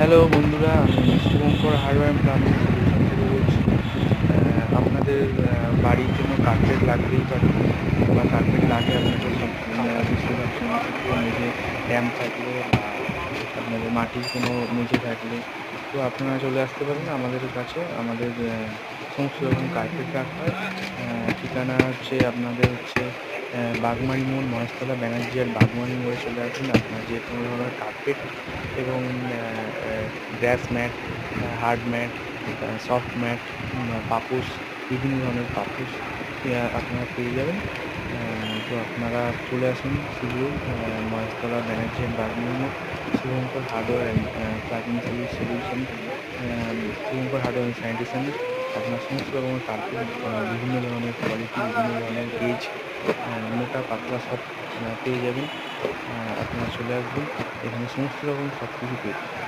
Hello বন্ধুরা, আমি Shubhankar hardware and plumbing solution থেকে বলছি। আপনাদের বাড়ির জন্য কার্পেট লাগতেই পারে, বা কার্পেট লাগে আপনাদের সব বেশিরভাগ সময় ক্ষেত্রে মেঝে ড্যাম্প থাকলে বা আপনাদের মাটির কোনো মেঝে থাকলে। তো আপনারা চলে আসতে পারেন আমাদের কাছে। আমাদের সমস্ত রকম কার্পেট রাখা হয়। ঠিকানা হচ্ছে আপনাদের হচ্ছে বাগমারি মোড়, মহেশতলা, ব্যানার্জি আর বাগমারি মোড়ে চলে আসুন। আপনার যে কোনো ধরনের কার্পেট এবং grass mat, hard mat, soft mat, পাপোশ, বিভিন্ন ধরনের পাপোশ আপনারা পেয়ে যাবেন। তো আপনারা চলে আসুন শীঘ্রই মহেশতলা, ব্যানার্জি অ্যান্ড বাগমারি মোড়, Shubhankar hardware and plugging solution, Shubhankar hardware and sanitation. আপনার সমস্ত রকমের কার্পেট, বিভিন্ন ধরনের কোয়ালিটি, বিভিন্ন ধরনের গেজ, মোটা পাতলা সব পেয়ে যাবেন। আপনারা চলে আসবেন, এখানে সমস্ত রকম সব কিছু পেয়ে যাবেন।